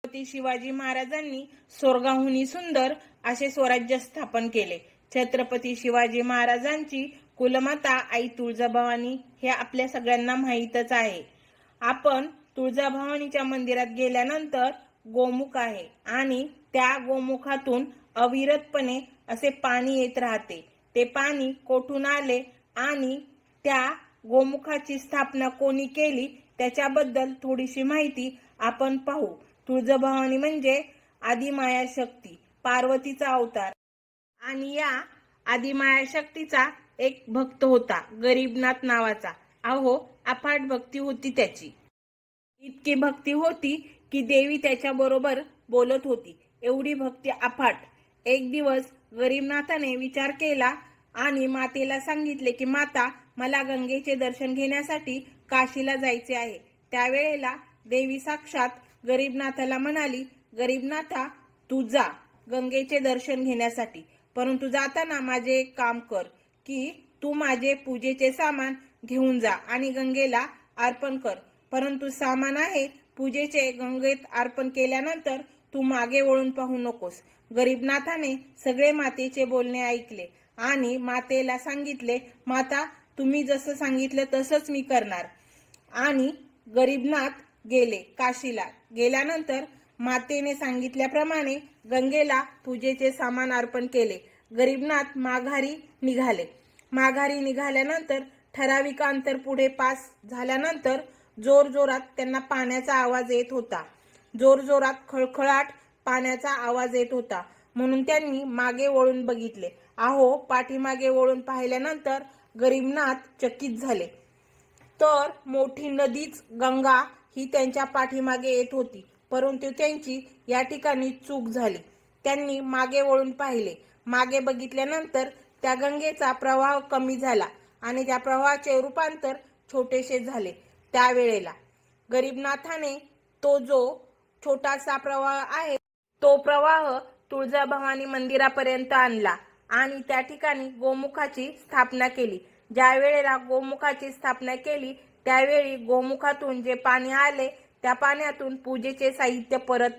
छत्रपती शिवाजी महाराजांनी स्वर्गाहुनी सुंदर असे स्वराज्य स्थापन केले। छत्रपती शिवाजी महाराजांची कुलमाता आई तुळजाभवानी हे आपल्या सगळ्यांना माहीतच आहे। आपण तुळजाभवानीच्या मंदिरात गेल्यानंतर गोमुख आहे आणि त्या गोमुखातून अविरतपणे असे पाणी येत राहते। ते पाणी कोठून आले आणि त्या गोमुखाची स्थापना कोणी केली त्याच्याबद्दल थोडीशी माहिती आपण पाहू। तुळजाभवानी म्हणजे आदिमाया शक्ती, पार्वतीचा अवतार आणि या आदिमाया शक्तीचा एक भक्त होता गरीबनाथ नावाचा। अहो, अफाट भक्ती होती त्याची। इतकी भक्ती होती की देवी त्याच्या बरोबर बोलत होती, एवढी भक्ती अफाट। एक दिवस गरीबनाथाने विचार केला आणि मातेला सांगितले की माता, मला गंगेचे दर्शन घेण्यासाठी काशीला जायचे आहे। त्यावेळेला देवी साक्षात गरीबनाथाला म्हणाली, गरीबनाथा, तू जा गंगेचे दर्शन घेण्यासाठी, परंतु जाताना माझे एक काम कर की तू माझे पूजेचे सामान घेऊन जा आणि गंगेला अर्पण कर। परंतु सामान आहे पूजेचे गंगेत अर्पण केल्यानंतर तू मागे वळून पाहू नकोस। गरीबनाथाने सगळे मातेचे बोलणे ऐकले आणि मातेला सांगितले, माता, तुम्ही जसं सांगितलं तसंच मी करणार। आणि गरीबनाथ गेले काशीला। गेल्यानंतर मातेने सांगितल्याप्रमाणे गंगेला पूजेचे सामान अर्पण केले। गरीबनाथ माघारी निघाले। माघारी निघाल्यानंतर ठराविक अंतर पुढे पास झाल्यानंतर जोरजोरात त्यांना पाण्याचा आवाज येत होता। जोरजोरात खळखळाट पाण्याचा आवाज येत होता, म्हणून त्यांनी मागे वळून बघितले। अहो, पाठीमागे वळून पाहिल्यानंतर गरीबनाथ चकित झाले, तर मोठी नदीच गंगा ही त्यांच्या पाठीमागे येत होती। परंतु त्यांची या ठिकाणी चूक झाली। त्यांनी मागे वळून पाहिले। मागे बघितल्यानंतर त्या गंगेचा प्रवाह कमी झाला आणि त्या प्रवाहाचे रूपांतर छोटेसे झाले। त्यावेळेला गरीबनाथाने तो जो छोटासा प्रवाह आहे तो प्रवाह तुळजाभवानी मंदिरापर्यंत आणला आणि त्या ठिकाणी गोमुखाची स्थापना केली। ज्या वेळेला गोमुखाची स्थापना केली त्यावेळी गोमुखातून जे पाणी आले त्या पाण्यातून पूजेचे साहित्य परत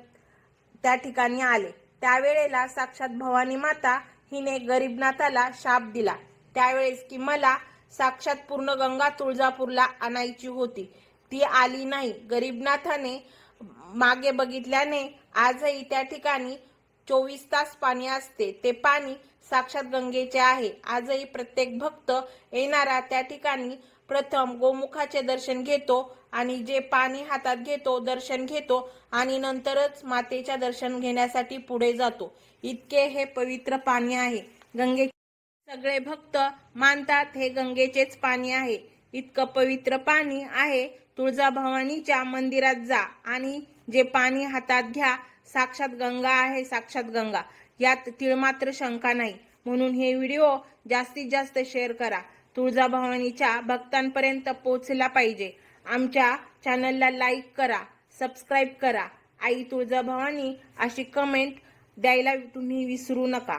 त्या ठिकाणी आले। त्यावेळेला साक्षात भवानी माता हिने गरीबनाथाला शाप दिला त्यावेळेस की मला साक्षात पूर्ण गंगा तुळजापूरला आणायची होती, ती आली नाही। गरीबनाथाने मागे बघितल्याने आजही त्या ठिकाणी 24 तास पाणी असते। ते पाणी साक्षात गंगेचे आहे। आजही प्रत्येक भक्त येणारा त्या ठिकाणी प्रथम गोमुखाचे दर्शन घेतो आणि जे पाणी हातात घेतो दर्शन घेतो आणि नंतरच मातेच्या दर्शन घेण्यासाठी पुढे जातो। इतके हे पवित्र पाणी आहे। गंगे सगळे भक्त मानतात हे गंगेचेच पाणी आहे। इतकं पवित्र पाणी आहे। तुळजाभवानीच्या मंदिरात जा आणि जे पाणी हातात घ्या, साक्षात गंगा आहे, साक्षात गंगा, यात तिळमात्र शंका नाही। म्हणून हे व्हिडिओ जास्तीत जास्त शेअर करा, तुळजाभवानीच्या भक्तांपर्यंत पोहोचला पाहिजे। आमच्या चॅनलला लाईक करा, सबस्क्राईब करा। आई तुळजाभवानी अशी कमेंट द्यायला तुम्ही विसरू नका।